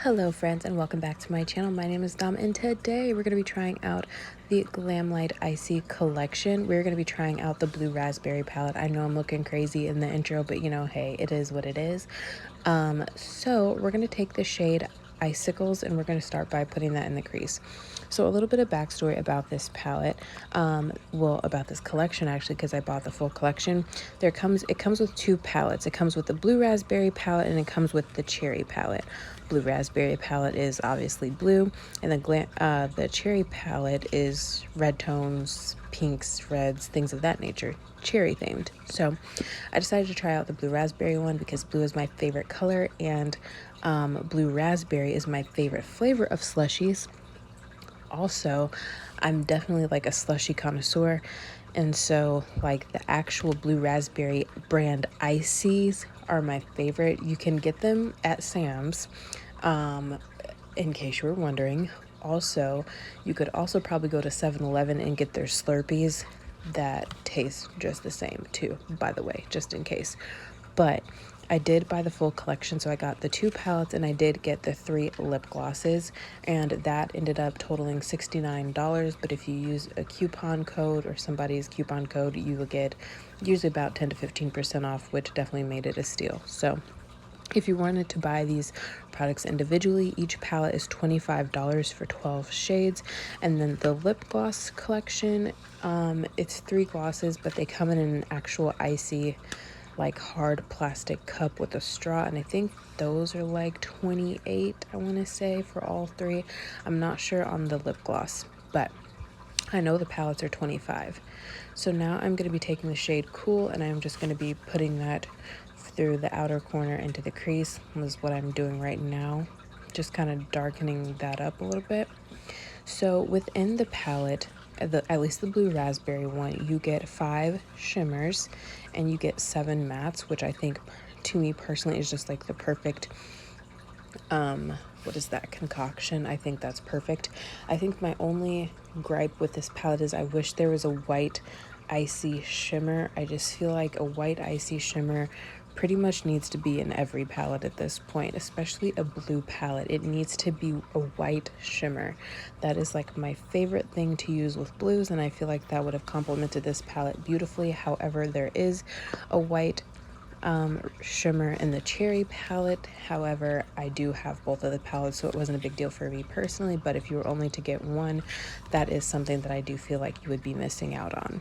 Hello friends and welcome back to my channel. My name is Dom and today we're going to be trying out the Glamlite ICEE collection. We're going to be trying out the blue raspberry palette. I know I'm looking crazy in the intro, but you know, hey, it is what it is. So we're going to take the shade Icicles and we're going to start by putting that in the crease. So a little bit of backstory about this palette, well, about this collection actually, because I bought the full collection. It comes with two palettes. It comes with the blue raspberry palette and it comes with the cherry palette. Blue raspberry palette is obviously blue, and the cherry palette is red tones, pinks, reds, things of that nature, cherry themed. So I decided to try out the blue raspberry one because blue is my favorite color, and blue raspberry is my favorite flavor of slushies. Also, I'm definitely like a slushy connoisseur, and so like the actual blue raspberry brand ICEEs are my favorite. You can get them at Sam's, in case you were wondering. Also, you could also probably go to 7-Eleven and get their Slurpees that taste just the same too, by the way, just in case. But I did buy the full collection, so I got the two palettes and I did get the 3 lip glosses, and that ended up totaling $69. But if you use a coupon code or somebody's coupon code, you will get usually about 10 to 15% off, which definitely made it a steal. So if you wanted to buy these products individually, each palette is $25 for 12 shades. And then the lip gloss collection, it's 3 glosses, but they come in an actual ICEE like hard plastic cup with a straw, and I think those are like 28, I want to say, for all 3. I'm not sure on the lip gloss, but I know the palettes are 25. So now I'm going to be taking the shade Cool, and I'm just going to be putting that through the outer corner into the crease. This is what I'm doing right now, just kind of darkening that up a little bit. So within the palette, at least the blue raspberry one, you get 5 shimmers and you get 7 mattes, which I think to me personally is just like the perfect what is that concoction? I think that's perfect. I think my only gripe with this palette is I wish there was a white ICEE shimmer. I just feel like a white ICEE shimmer pretty much needs to be in every palette at this point, especially a blue palette. It needs to be a white shimmer. That is like my favorite thing to use with blues, and I feel like that would have complemented this palette beautifully. However, there is a white shimmer in the cherry palette. However, I do have both of the palettes, so it wasn't a big deal for me personally, but if you were only to get one, that is something that I do feel like you would be missing out on.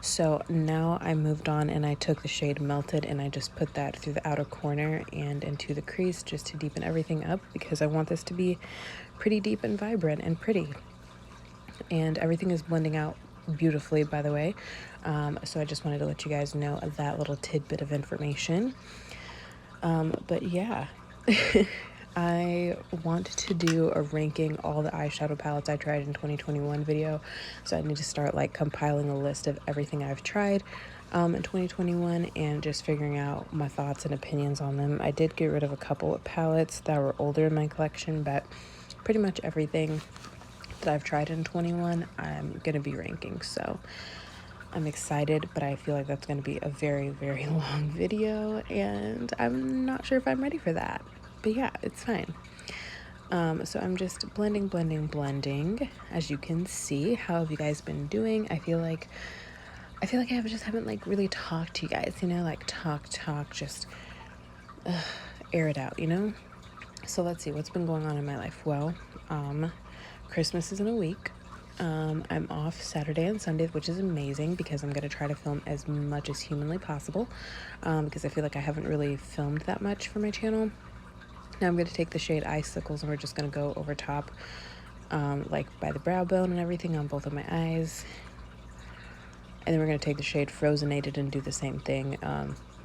So now I moved on and I took the shade Melted and I just put that through the outer corner and into the crease just to deepen everything up, because I want this to be pretty deep and vibrant and pretty. And everything is blending out beautifully, by the way. So I just wanted to let you guys know that little tidbit of information. But yeah, I want to do a ranking all the eyeshadow palettes I tried in 2021 video. So I need to start like compiling a list of everything I've tried in 2021 and just figuring out my thoughts and opinions on them. I did get rid of a couple of palettes that were older in my collection, but pretty much everything that I've tried in 21 I'm gonna be ranking. So I'm excited, but I feel like that's going to be a very, very long video, and I'm not sure if I'm ready for that. But yeah, it's fine. So I'm just blending. As you can see, how have you guys been doing? I feel like I haven't like really talked to you guys, you know, like talk, just air it out, you know? So let's see what's been going on in my life. Well, Christmas is in a week. I'm off Saturday and Sunday, which is amazing because I'm going to try to film as much as humanly possible, because I feel like I haven't really filmed that much for my channel. Now I'm going to take the shade Icicles and we're just going to go over top, like by the brow bone and everything on both of my eyes. And then we're going to take the shade Frozenated and do the same thing.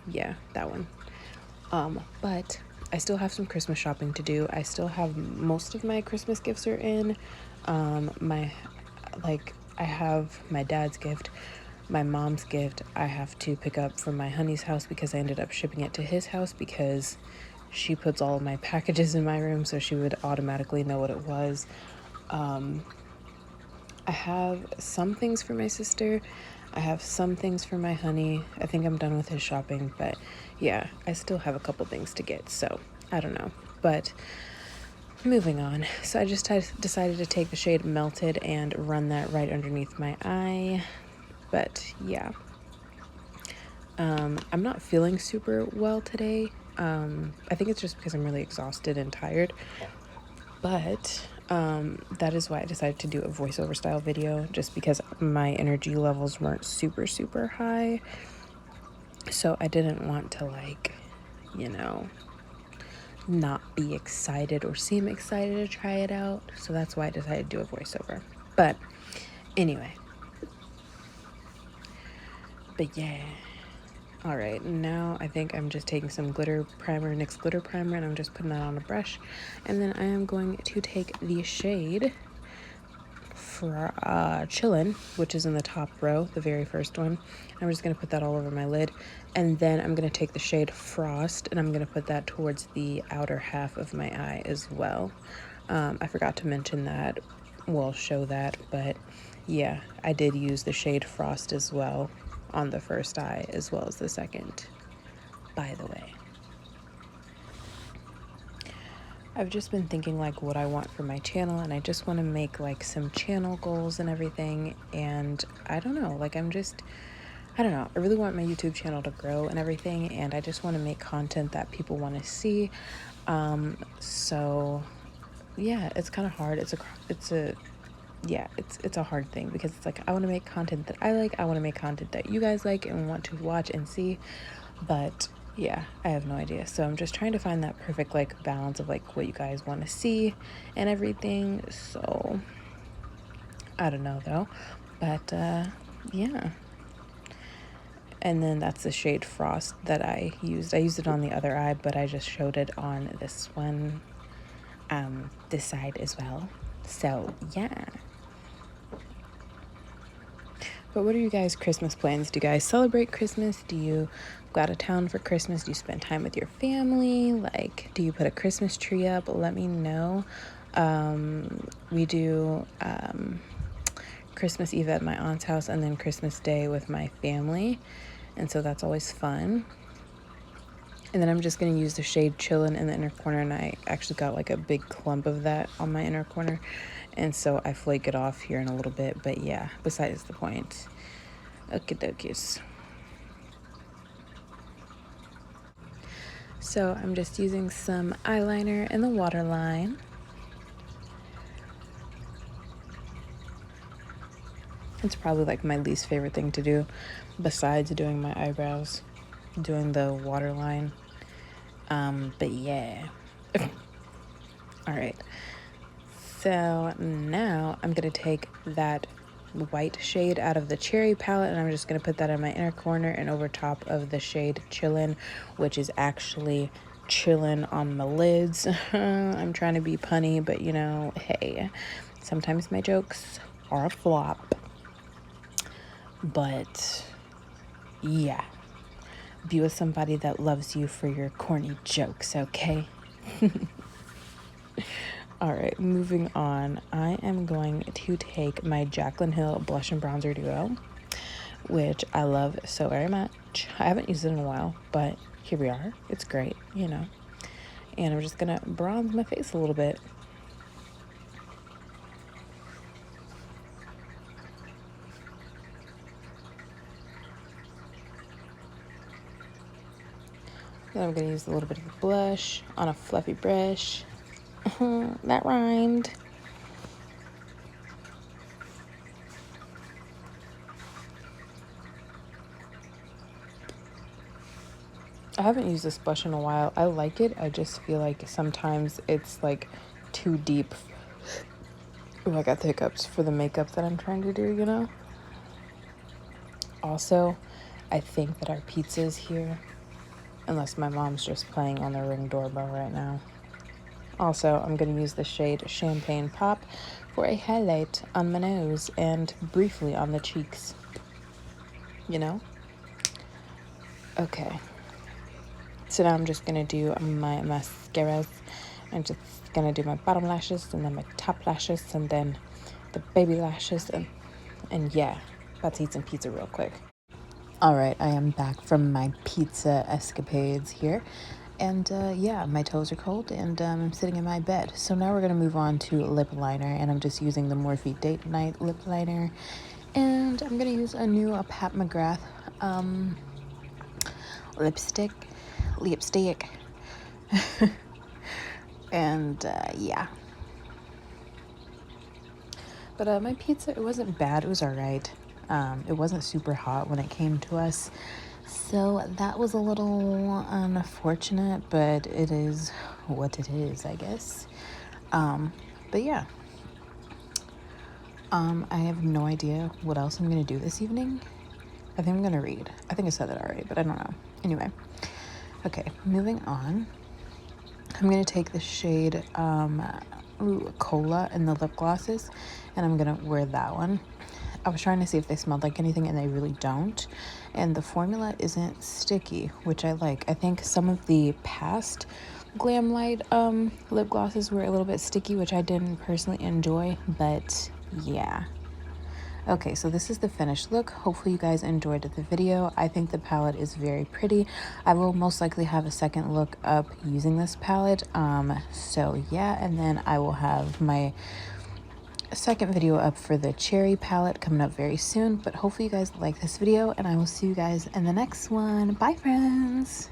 Yeah, that one. But I still have some Christmas shopping to do. I still have most of my Christmas gifts are in. I have my dad's gift, my mom's gift. I have to pick up from my honey's house because I ended up shipping it to his house because she puts all of my packages in my room, so she would automatically know what it was. I have some things for my sister. I have some things for my honey. I think I'm done with his shopping, but yeah, I still have a couple things to get, so I don't know. But moving on. So I just decided to take the shade Melted and run that right underneath my eye. But yeah. I'm not feeling super well today. I think it's just because I'm really exhausted and tired. But that is why I decided to do a voiceover style video, just because my energy levels weren't super, super high. So I didn't want to, like, you know, not be excited or seem excited to try it out. So that's why I decided to do a voiceover. But anyway. But yeah. All right, now I think I'm just taking some glitter primer, NYX glitter primer, and I'm just putting that on a brush. And then I am going to take the shade for Chillin', which is in the top row, the very first one. I'm just going to put that all over my lid. And then I'm going to take the shade Frost, and I'm going to put that towards the outer half of my eye as well. I forgot to mention that. We'll show that, but yeah, I did use the shade Frost as well on the first eye as well as the second, by the way. I've just been thinking like what I want for my channel, and I just want to make like some channel goals and everything, and I don't know, like I don't know, I really want my YouTube channel to grow and everything, and I just want to make content that people want to see. So yeah, it's kind of hard. It's a hard thing, because it's like I want to make content that I like, I want to make content that you guys like and want to watch and see, but yeah, I have no idea. So I'm just trying to find that perfect like balance of like what you guys want to see and everything. So I don't know though, but yeah. And then that's the shade Frost that I used it on the other eye, but I just showed it on this one, this side as well. So yeah. But what are you guys' Christmas plans? Do you guys celebrate Christmas? Do you go out of town for Christmas? Do you spend time with your family? Like, do you put a Christmas tree up? Let me know. We do Christmas Eve at my aunt's house, and then Christmas Day with my family. And so that's always fun. And then I'm just going to use the shade Chillin' in the inner corner, and I actually got like a big clump of that on my inner corner. And so I flake it off here in a little bit, but yeah, besides the point. Okie dokies. So I'm just using some eyeliner in the waterline. It's probably like my least favorite thing to do, besides doing my eyebrows, doing the waterline. But yeah. All right. So now I'm going to take that white shade out of the Cherry palette, and I'm just going to put that in my inner corner and over top of the shade Chillin', which is actually chillin' on my lids. I'm trying to be punny, but you know, hey, sometimes my jokes are a flop. But yeah, be with somebody that loves you for your corny jokes, okay? All right, moving on. I am going to take my Jaclyn Hill Blush and Bronzer Duo, which I love so very much. I haven't used it in a while, but here we are. It's great, you know. And I'm just gonna bronze my face a little bit. Then I'm gonna use a little bit of blush on a fluffy brush. That rhymed. I haven't used this blush in a while. I like it. I just feel like sometimes it's like too deep. Oh, I got the hiccups for the makeup that I'm trying to do, you know? Also, I think that our pizza is here, unless my mom's just playing on the Ring doorbell right now. Also, I'm going to use the shade Champagne Pop for a highlight on my nose and briefly on the cheeks. You know? Okay. So now I'm just going to do my mascaras. I'm just going to do my bottom lashes and then my top lashes and then the baby lashes. And yeah, about to eat some pizza real quick. All right, I am back from my pizza escapades here. And yeah, my toes are cold, and I'm sitting in my bed. So now we're gonna move on to lip liner, and I'm just using the Morphe Date Night lip liner. And I'm gonna use a new Pat McGrath lipstick. And yeah. But my pizza, it wasn't bad. It was all right. It wasn't super hot when it came to us. So that was a little unfortunate, but it is what it is, I guess. But yeah. I have no idea what else I'm going to do this evening. I think I'm going to read. I think I said that already, but I don't know. Anyway. Okay, moving on. I'm going to take the shade Cola in the lip glosses, and I'm going to wear that one. I was trying to see if they smelled like anything, and they really don't. And the formula isn't sticky, which I like. I think some of the past Glamlite lip glosses were a little bit sticky, which I didn't personally enjoy, but yeah. Okay, so this is the finished look. Hopefully you guys enjoyed the video. I think the palette is very pretty. I will most likely have a second look up using this palette. So yeah, and then I will have my second video up for the cherry palette coming up very soon. But hopefully you guys like this video, and I will see you guys in the next one. Bye, friends.